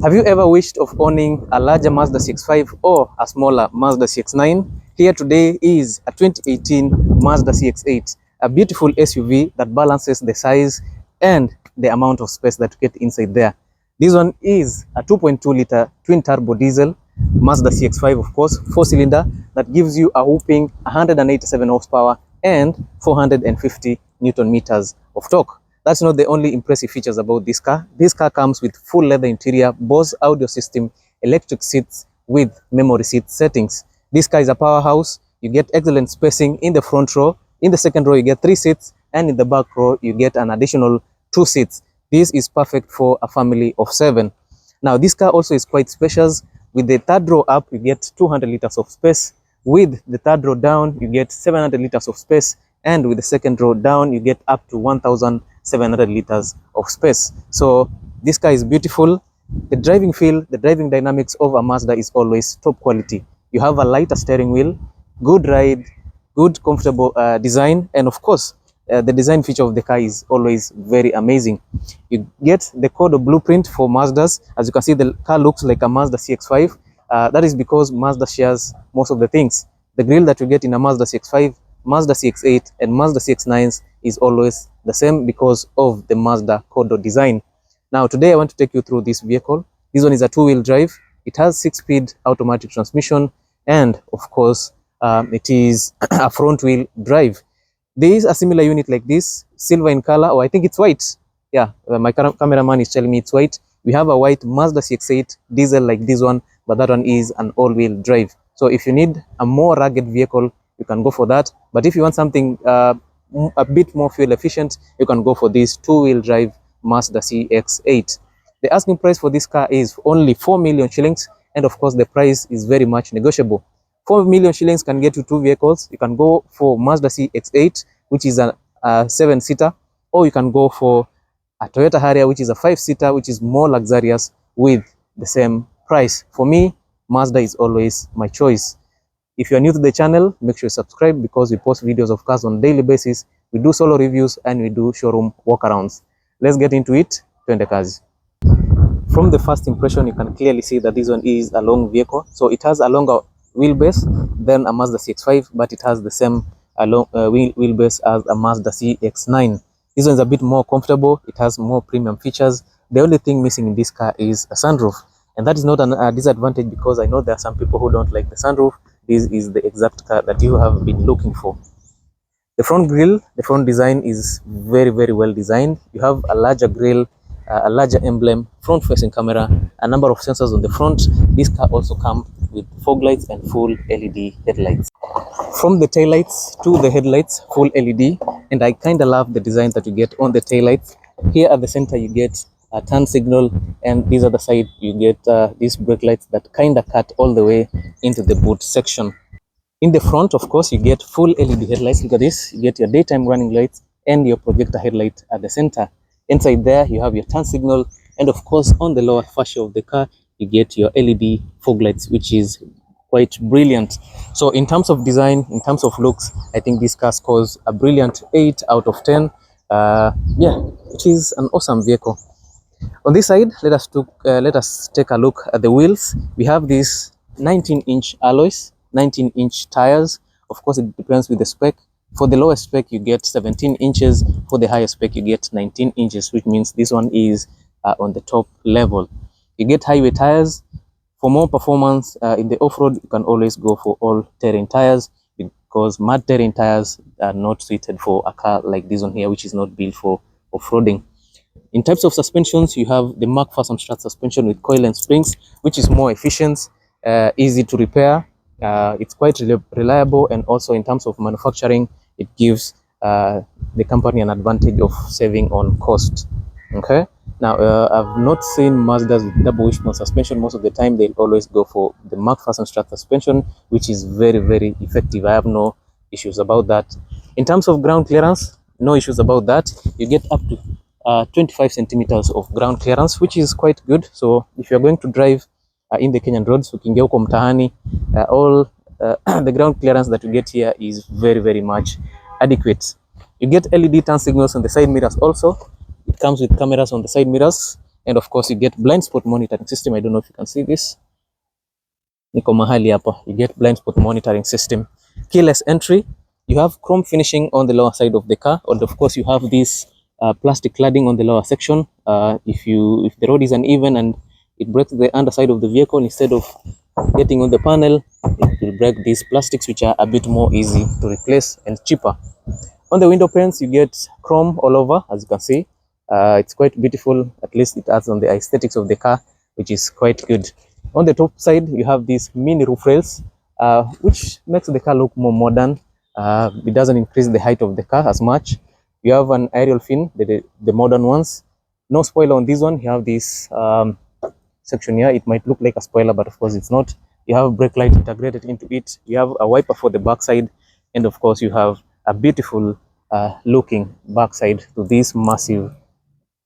Have you ever wished of owning a larger Mazda CX5 or a smaller Mazda CX9? Here today is a 2018 Mazda CX8, a beautiful SUV that balances the size and the amount of space that you get inside there. This one is a 2.2-liter twin-turbo diesel Mazda CX5, of course, 4-cylinder that gives you a whopping 187 horsepower and 450 Newton meters of torque. That's not the only impressive features about this car. This car comes with full leather interior, Bose audio system, electric seats with memory seat settings. This car is a powerhouse. You get excellent spacing in the front row. In the second row, you get 3 seats, and in the back row, you get an additional 2 seats. This is perfect for a family of 7. Now, this car also is quite spacious. With the third row up, you get 200 liters of space. With the third row down, you get 700 liters of space. And with the second row down, you get up to 1,700 liters of space. So this car is beautiful. The driving feel, the driving dynamics of a Mazda is always top quality. You have a lighter steering wheel, good ride, good comfortable design, and of course, the design feature of the car is always very amazing. You get the code of blueprint for Mazdas. As you can see, the car looks like a Mazda CX-5. That is because Mazda shares most of the things. The grille that you get in a Mazda CX-5, Mazda CX-8 and Mazda CX-9s is always the same because of the Mazda Kodo design. Now today I want to take you through this vehicle. This one is a 2-wheel drive. It has 6-speed automatic transmission, and of course it is a front-wheel drive. There is a similar unit like this, silver in color, or I think it's white. Yeah, my cameraman is telling me it's white. We have a white Mazda CX-8 diesel like this one, but that one is an all-wheel drive. So if you need a more rugged vehicle, you can go for that. But if you want something a bit more fuel efficient, you can go for this 2-wheel drive Mazda CX8. The asking price for this car is only 4 million shillings, and of course the price is very much negotiable. 4 million shillings can get you 2 vehicles. You can go for Mazda CX8, which is a 7-seater, or you can go for a Toyota Harrier, which is a 5-seater, which is more luxurious with the same price. For me, Mazda is always my choice. If you are new to the channel, make sure you subscribe because we post videos of cars on a daily basis. We do solo reviews and we do showroom walkarounds. Let's get into it. Twende kazi. From the first impression, you can clearly see that this one is a long vehicle. So it has a longer wheelbase than a Mazda CX-5, but it has the same wheelbase as a Mazda CX-9. This one is a bit more comfortable. It has more premium features. The only thing missing in this car is a sunroof. And that is not a disadvantage because I know there are some people who don't like the sunroof. This is the exact car that you have been looking for. The front grille, the front design is very, very well designed. You have a larger grille, a larger emblem, front-facing camera, a number of sensors on the front. This car also comes with fog lights and full LED headlights. From the taillights to the headlights, full LED, and I kind of love the design that you get on the taillights. Here at the center, you get a turn signal, and this other side you get these brake lights that kind of cut all the way into the boot section. In the front, of course, you get full LED headlights. Look at this. You get your daytime running lights and your projector headlight at the center. Inside there, you have your turn signal, and of course, on the lower fascia of the car, you get your LED fog lights, which is quite brilliant. So in terms of design, in terms of looks, I think this car scores a brilliant 8 out of 10. Yeah, it is an awesome vehicle. On this side, let us take a look at the wheels. We have these 19-inch alloys, 19-inch tires. Of course, it depends with the spec. For the lowest spec, you get 17 inches. For the highest spec, you get 19 inches, which means this one is on the top level. You get highway tires. For more performance in the off-road, you can always go for all-terrain tires because mud terrain tires are not suited for a car like this one here, which is not built for off-roading. In types of suspensions, you have the McPherson strut suspension with coil and springs, which is more efficient, easy to repair. It's quite reliable, and also in terms of manufacturing, it gives the company an advantage of saving on cost. Okay. Now, I've not seen Mazdas with double wishbone suspension. Most of the time, they'll always go for the McPherson strut suspension, which is very, very effective. I have no issues about that. In terms of ground clearance, no issues about that. You get up to 25 centimeters of ground clearance, which is quite good. So if you're going to drive in the Kenyan roads, ukiingia huko mtaani, all the ground clearance that you get here is very, very much adequate. You get LED turn signals on the side mirrors also. It comes with cameras on the side mirrors. And of course, you get blind spot monitoring system. I don't know if you can see this. Niko mahali hapa. You get blind spot monitoring system. Keyless entry. You have chrome finishing on the lower side of the car, and of course, you have this plastic cladding on the lower section. If the road is uneven and it breaks the underside of the vehicle, instead of getting on the panel, it will break these plastics, which are a bit more easy to replace and cheaper. On the window panes, you get chrome all over, as you can see. It's quite beautiful. At least it adds on the aesthetics of the car, which is quite good. On the top side, you have these mini roof rails, which makes the car look more modern. It doesn't increase the height of the car as much. You have an aerial fin, the modern ones. No spoiler on this one. You have this section here. It might look like a spoiler, but of course it's not. You have brake light integrated into it. You have a wiper for the backside, and of course you have a beautiful looking backside to this massive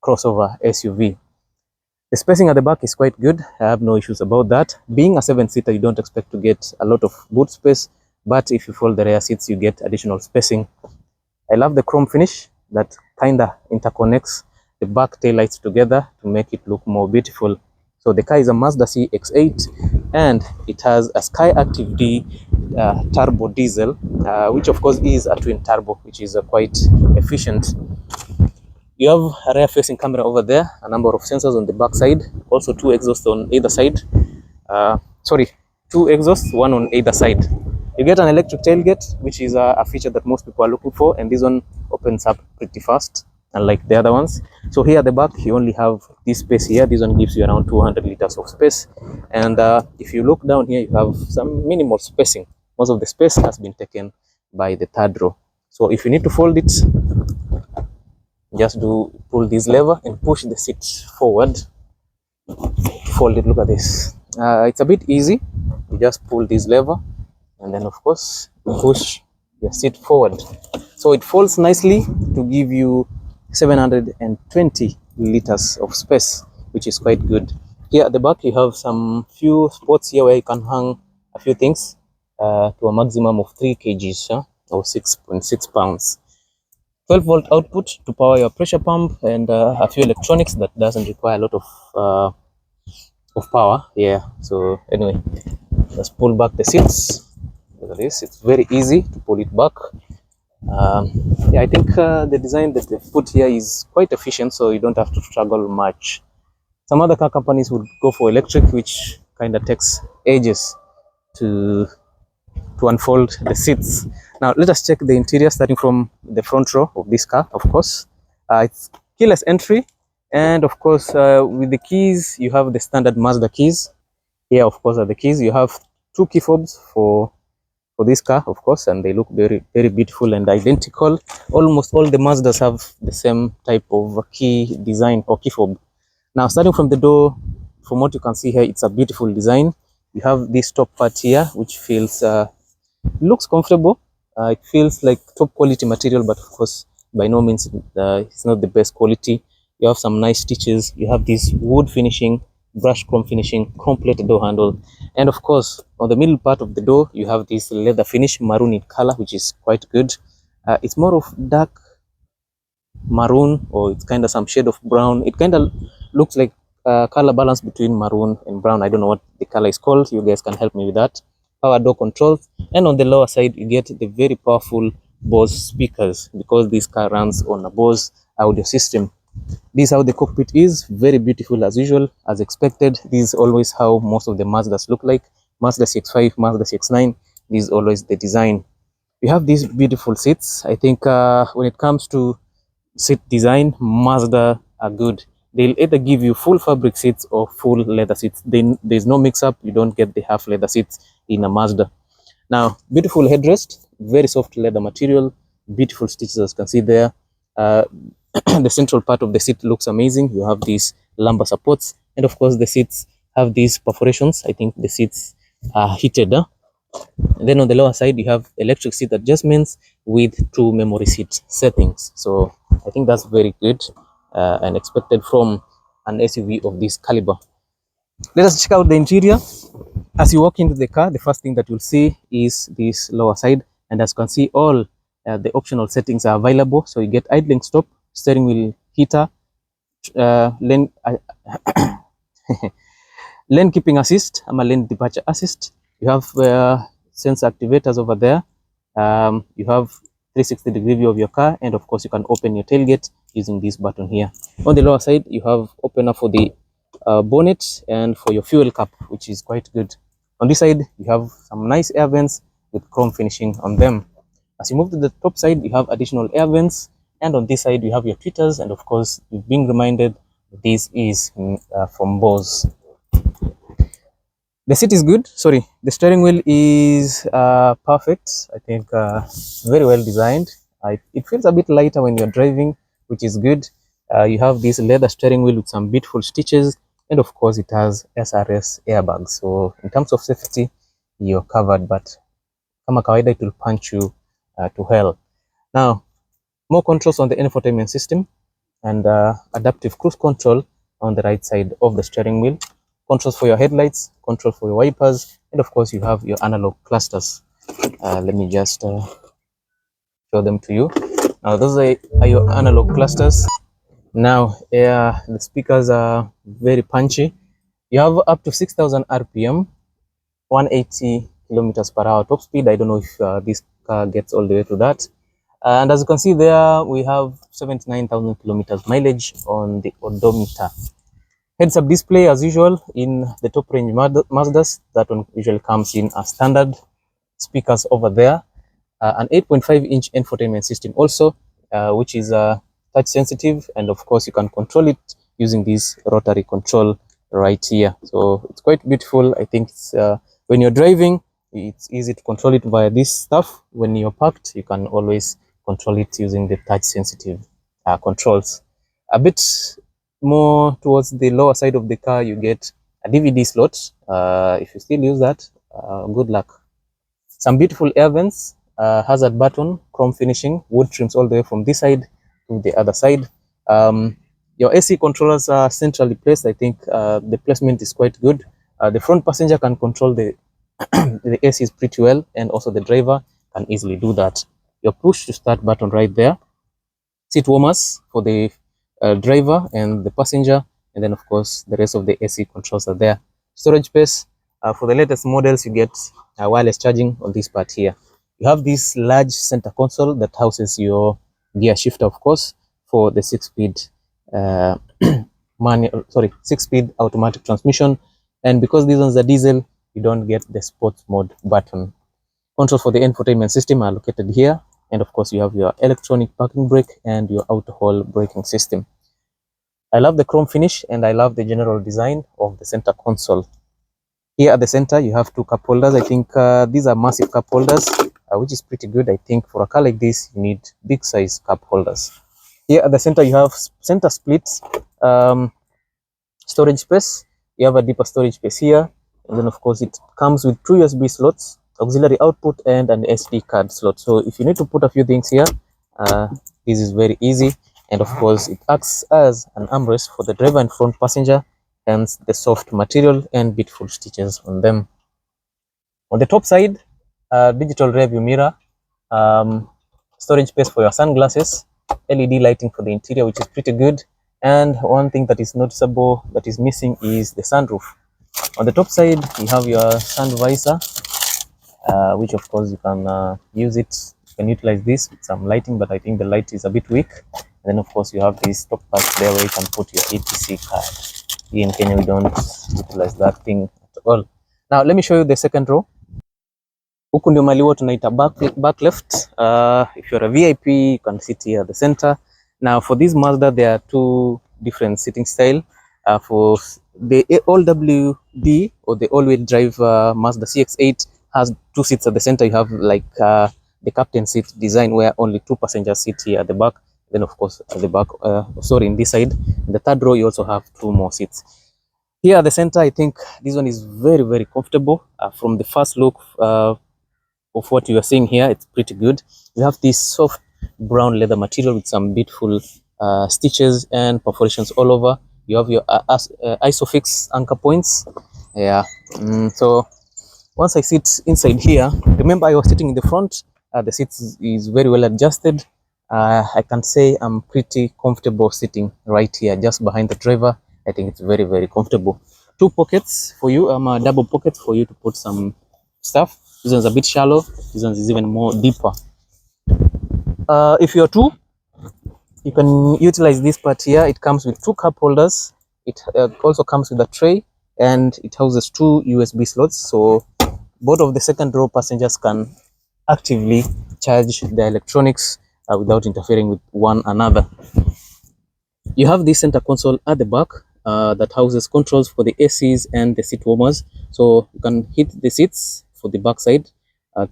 crossover SUV. The spacing at the back is quite good. I have no issues about that. Being a 7-seater, you don't expect to get a lot of boot space, but if you fold the rear seats, you get additional spacing. I love the chrome finish that kinda interconnects the back taillights together to make it look more beautiful. So the car is a Mazda CX8, and it has a Skyactiv D turbo diesel, which of course is a twin turbo, which is quite efficient. You have a rear facing camera over there, a number of sensors on the back side, also two exhausts on either side. Two exhausts, one on either side. You get an electric tailgate, which is a feature that most people are looking for, and this one opens up pretty fast, unlike the other ones. So here at the back, you only have this space here. This one gives you around 200 liters of space, and if you look down here, you have some minimal spacing. Most of the space has been taken by the third row. So if you need to fold it, just pull this lever and push the seat forward. Fold it. Look at this. It's a bit easy. You just pull this lever, and then of course push your seat forward, so it folds nicely to give you 720 liters of space, which is quite good. Here at the back, you have some few spots here where you can hang a few things to a maximum of 3 kgs or 6.6 pounds. 12-volt output to power your pressure pump, and a few electronics that doesn't require a lot of power. Yeah, so anyway, just pull back the seats. Look at this. It's very easy to pull it back. Yeah, I think the design that they've put here is quite efficient, so you don't have to struggle much. Some other car companies would go for electric, which kind of takes ages to unfold the seats. Now let us check the interior, starting from the front row of this car. Of course, it's keyless entry, and of course with the keys, you have the standard Mazda keys. Here of course are the keys. You have 2 key fobs for this car, of course, and they look very, very beautiful and identical. Almost all the Mazdas have the same type of key design or key fob. Now starting from the door, from what you can see here, it's a beautiful design. You have this top part here, which feels looks comfortable. It feels like top quality material, but of course by no means it's not the best quality. You have some nice stitches. You have this wood finishing, brushed chrome finishing, chrome plated door handle, and of course on the middle part of the door you have this leather finish, maroon in color, which is quite good. It's more of dark maroon, or it's kind of some shade of brown. It kind of looks like color balance between maroon and brown. I don't know what the color is called. You guys can help me with that. Power door controls, and on the lower side you get the very powerful Bose speakers, because this car runs on a Bose audio system. This is how the cockpit is. Very beautiful as usual, as expected. This is always how most of the Mazdas look like. Mazda CX5, Mazda CX9, this is always the design. You have these beautiful seats. I think when it comes to seat design, Mazda are good. They'll either give you full fabric seats or full leather seats. There's no mix up. You don't get the half leather seats in a Mazda. Now, beautiful headrest, very soft leather material, beautiful stitches as you can see there. The central part of the seat looks amazing. You have these lumbar supports, and of course the seats have these perforations. I think the seats are heated. And then on the lower side you have electric seat adjustments with 2 memory seat settings. So I think that's very good and expected from an SUV of this caliber. Let us check out the interior. As you walk into the car, the first thing that you'll see is this lower side, and as you can see, all the optional settings are available. So you get idling stop, steering wheel heater, lane lane keeping assist, lane departure assist. You have sensor activators over there. You have 360-degree view of your car, and of course you can open your tailgate using this button here. On the lower side, you have opener for the bonnet and for your fuel cap, which is quite good. On this side, you have some nice air vents with chrome finishing on them. As you move to the top side, you have additional air vents, and on this side you have your tweeters, and of course you've been reminded this is from Bose. The seat is good. Sorry, the steering wheel is perfect. I think very well designed. It feels a bit lighter when you're driving, which is good. You have this leather steering wheel with some beautiful stitches, and of course it has SRS airbags. So in terms of safety, you're covered, but kama kawaida it will punch you to hell. Now, more controls on the infotainment system and adaptive cruise control on the right side of the steering wheel. Controls for your headlights, control for your wipers, and of course you have your analog clusters. Let me just show them to you. Now those are your analog clusters. Now the speakers are very punchy. You have up to 6,000 RPM, 180 kilometers per hour top speed. I don't know if this car gets all the way to that. And as you can see there, we have 79,000 kilometers mileage on the odometer. Heads-up display as usual in the top range Mazdas. That one usually comes in as standard. Speakers over there. An 8.5-inch infotainment system also, which is touch sensitive, and of course you can control it using this rotary control right here. So it's quite beautiful. I think it's, when you're driving, it's easy to control it via this stuff. When you're parked, you can always control it using the touch sensitive controls. A bit more towards the lower side of the car, you get a DVD slot. If you still use that, good luck. Some beautiful air vents, hazard button, chrome finishing, wood trims all the way from this side to the other side. Your AC controllers are centrally placed. I think the placement is quite good. The front passenger can control the the ACs pretty well, and also the driver can easily do that. Your push to start button right there. Seat warmers for the driver and the passenger, and then of course the rest of the AC controls are there. Storage space, for the latest models you get wireless charging on this part here. You have this large center console that houses your gear shifter, of course, for the 6-speed six-speed automatic transmission, and because these ones are diesel, you don't get the sports mode button. Controls for the infotainment system are located here, and of course you have your electronic parking brake and your auto-hold braking system. I love the chrome finish, and I love the general design of the center console. Here at the center you have 2 cup holders. I think these are massive cup holders, which is pretty good. I think for a car like this you need big size cup holders. Here at the center you have center splits, storage space. You have a deeper storage space here, and then of course it comes with 2 USB slots, auxiliary output, and an SD card slot. So if you need to put a few things here, this is very easy. And of course it acts as an armrest for the driver and front passenger, hence the soft material and beautiful stitches on them. On the top side, digital rear view mirror, storage space for your sunglasses, LED lighting for the interior, which is pretty good. And one thing that is noticeable that is missing is the sunroof. On the top side, you have your sun visor, which of course you can use it. You can utilize this with some lighting, but I think the light is a bit weak. And then of course you have this top part there where you can put your ETC card. Here in Kenya, we don't utilize that thing at all. Now let me show you the second row. Huku ndio mali huwa tunaita back left. If you're a VIP, you can sit here at the center. Now for this Mazda, there are 2 different sitting style. For the all-WD or the all-wheel drive Mazda CX8 has 2 seats at the center. You have like the captain seat design where only 2 passengers sit here at the back. Then of course at the back, in this side, in the third row, you also have 2 more seats. Here at the center, I think this one is very, very comfortable. From the first look of what you are seeing here, it's pretty good. You have this soft brown leather material with some beautiful stitches and perforations all over. You have your isofix anchor points. Yeah. So once I sit inside here, remember I was sitting in the front. The seat is very well adjusted. I can say I'm pretty comfortable sitting right here just behind the driver. I think it's very, very comfortable. Two pockets for you, double pockets for you to put some stuff. This one's a bit shallow. This one is even more deeper. If you're two, you can utilize this part here. It comes with two cup holders. It also comes with a tray, and it houses two USB slots. So both of the second row passengers can actively charge the electronics without interfering with one another. You have this center console at the back that houses controls for the ACs and the seat warmers. So you can hit the seats for the back side,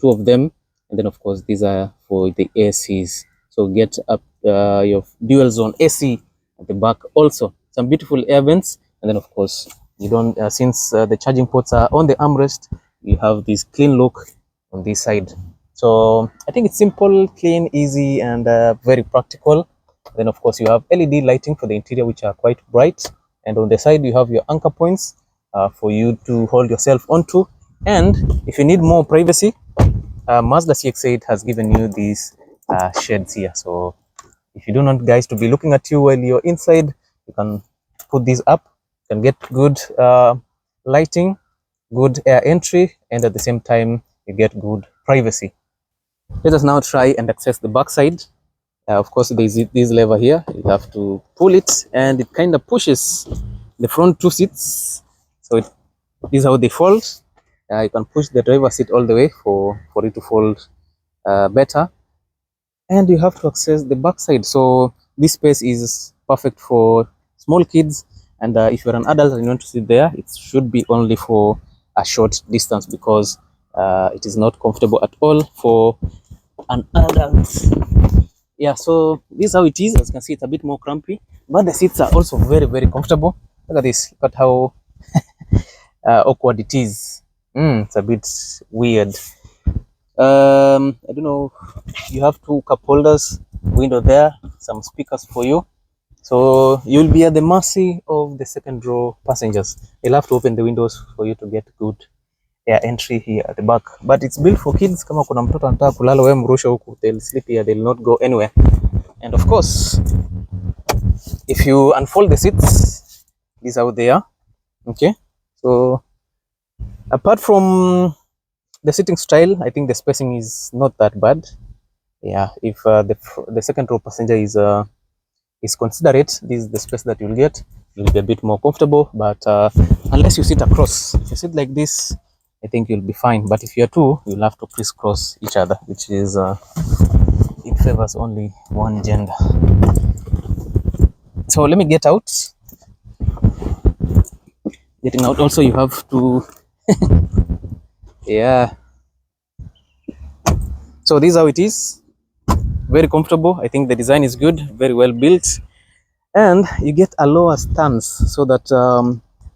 two of them, and then of course these are for the ACs. So get up your dual zone AC at the back. Also some beautiful air vents, and then of course you don't since the charging ports are on the armrest, you have this clean look on this side. So I think it's simple, clean, easy, and very practical. Then of course you have LED lighting for the interior, which are quite bright, and on the side you have your anchor points for you to hold yourself onto. And if you need more privacy, Mazda CX8 has given you these shades here. So if you do not guys to be looking at you while you're inside, you can put these up. You can get good lighting, good air entry, and at the same time you get good privacy. Let us now try and access the back side. Of course, there's this lever here. You have to pull it, and it kind of pushes the front two seats. So this is how they fold. You can push the driver seat all the way for it to fold better. And you have to access the back side. So this space is perfect for small kids. And if you're an adult and you want to sit there, it should be only for a short distance, because it is not comfortable at all for an adult. Yeah, so this is how it is. As you can see, it's a bit more crampy, but the seats are also very, very comfortable. Look at this. Look at how awkward it is. It's a bit weird. I don't know. You have two cup holders, window there, some speakers for you. So you'll be at the mercy of the second row passengers. You'll have to open the windows for you to get good air entry here at the back. But it's built for kids. Kama kuna mtoto anataka kulala wewe mrusha huku, they'll sleep here, they'll not go anywhere. And of course, if you unfold the seats, these are how they are. Okay, so apart from the sitting style, I think the spacing is not that bad. Yeah, if the second row passenger is considerate, this is the space that you'll get. You'll be a bit more comfortable, but unless you sit across, if you sit like this, I think you'll be fine. But if you're two, you'll have to crisscross each other, which is it favors only one gender. So let me get out. Getting out also, you have to yeah. So this is how it is. Very comfortable. I think the design is good, very well built, and you get a lower stance so that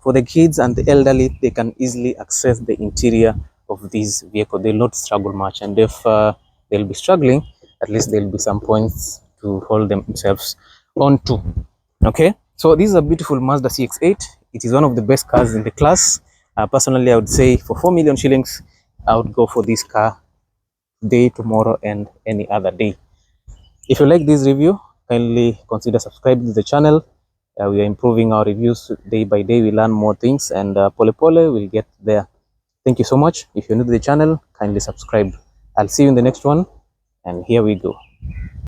for the kids and the elderly, they can easily access the interior of this vehicle. They'll not struggle much, and if they'll be struggling, at least there'll be some points to hold themselves onto. Okay, so this is a beautiful Mazda CX8. It is one of the best cars in the class. Personally, I would say for 4 million shillings, I would go for this car today, tomorrow, and any other day. If you like this review, kindly consider subscribing to the channel. We are improving our reviews day by day. We learn more things, and pole pole will get there. Thank you so much. If you're new to the channel, kindly subscribe. I'll see you in the next one, and here we go.